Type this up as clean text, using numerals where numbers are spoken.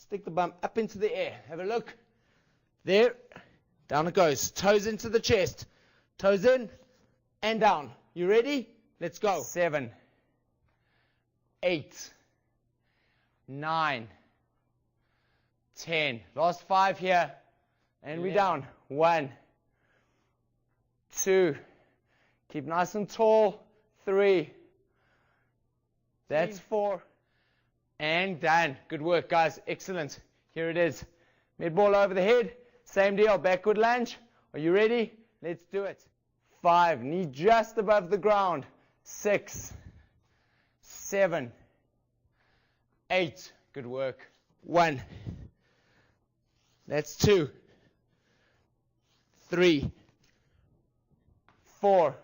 Stick the bum up into the air. Have a look. There. Down it goes. Toes into the chest. Toes in and down. You ready? Let's go. 7, 8, 9, 10. Last 5 here. And we're down. 1, 2. Keep nice and tall. 3. That's 4. And done. Good work, guys. Excellent. Here it is. Mid ball over the head. Same deal. Backward lunge. Are you ready? Let's do it. 5. Knee just above the ground. 6, 7, 8. Good work. 1. That's 2. 3, 4.